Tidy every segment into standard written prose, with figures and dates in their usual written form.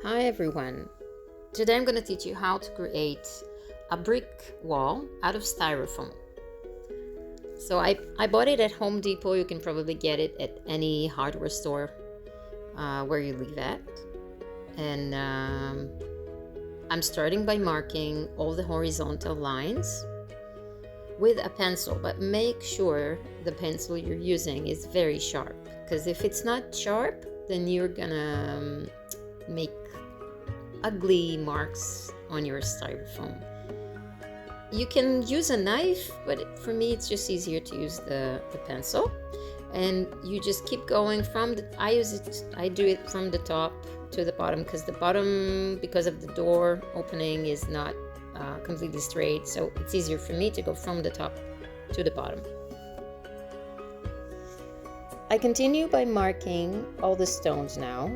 Hi everyone. Today I'm going to teach you how to create a brick wall out of styrofoam. So I bought it at Home Depot. You can probably get it at any hardware store where you live at. And I'm starting by marking all the horizontal lines with a pencil, but make sure the pencil you're using is very sharp, because if it's not sharp, then you're gonna make ugly marks on your styrofoam. You can use a knife, but for me it's just easier to use the pencil. And you just keep going from the I do it from the top to the bottom, because the bottom, because of the door opening, is not completely straight, so it's easier for me to go from the top to the bottom. I continue by marking all the stones now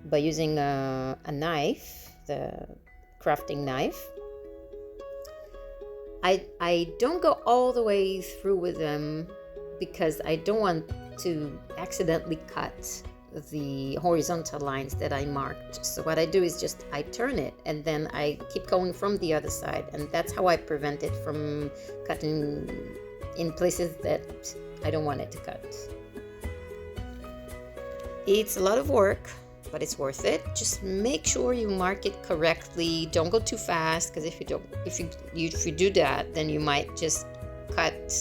by using a knife, the crafting knife. I don't go all the way through with them because I don't want to accidentally cut the horizontal lines that I marked. So what I do is just I turn it and then I keep going from the other side, and that's how I prevent it from cutting in places that I don't want it to cut. It's a lot of work, but it's worth it. Just make sure you mark it correctly. Don't go too fast, because if you do that, then you might just cut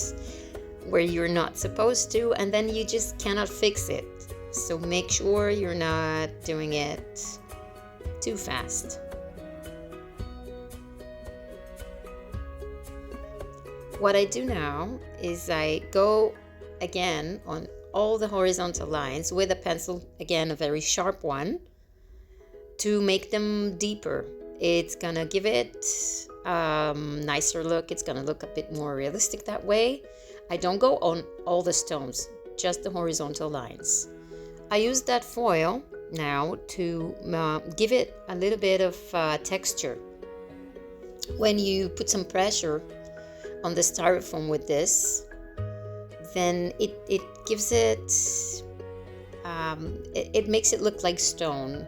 where you're not supposed to, and then you just cannot fix it. So make sure you're not doing it too fast. What I do now is I go again on all the horizontal lines with a pencil, again a very sharp one, to make them deeper. It's gonna give it a nicer look. It's gonna look a bit more realistic that way. I don't go on all the stones, just the horizontal lines. I use that foil now to give it a little bit of texture. When you put some pressure on the styrofoam with this, then it gives it makes it look like stone.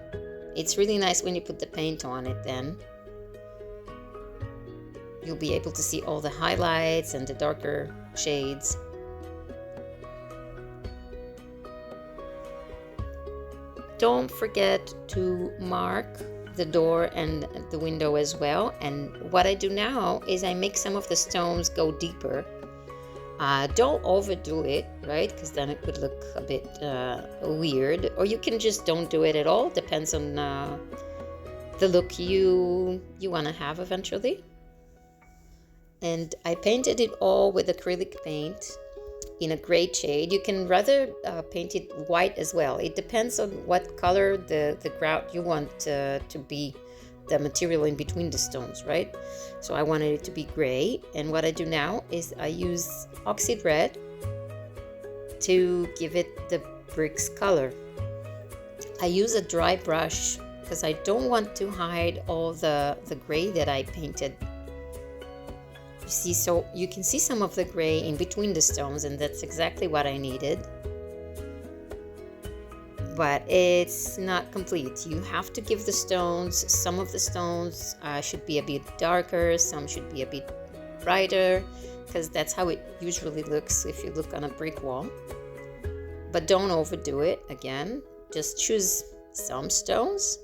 It's really nice when you put the paint on it. Then you'll be able to see all the highlights and the darker shades. Don't forget to mark the door and the window as well. And what I do now is I make some of the stones go deeper. Don't overdo it, right? Because then it would look a bit weird. Or you can just don't do it at all. Depends on the look you want to have eventually. And I painted it all with acrylic paint in a gray shade. You can rather paint it white as well. It depends on what color the grout you want to be, the material in between the stones, right? So I wanted it to be gray, and what I do now is I use oxide red to give it the bricks color. I use a dry brush because I don't want to hide all the gray that I painted. You see, so you can see some of the gray in between the stones, and that's exactly what I needed. But it's not complete. You have to give the stones, some of the stones should be a bit darker, some should be a bit brighter, because that's how it usually looks if you look on a brick wall. But don't overdo it. Again, just choose some stones.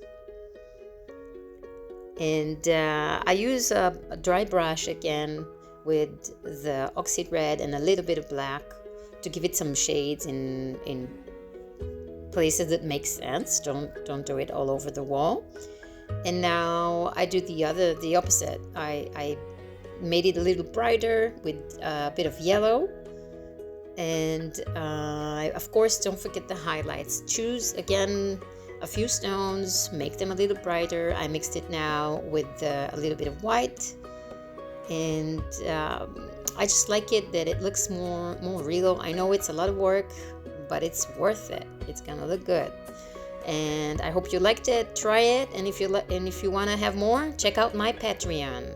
And I use a dry brush again with the oxide red and a little bit of black to give it some shades in places that make sense. Don't do it all over the wall. And now I do the opposite. I made it a little brighter with a bit of yellow. And of course, don't forget the highlights. Choose again a few stones, make them a little brighter. I mixed it now with a little bit of white, and I just like it that it looks more real. I know it's a lot of work, but it's worth it. It's gonna look good, and I hope you liked it. Try it, and if you want to have more, check out my Patreon.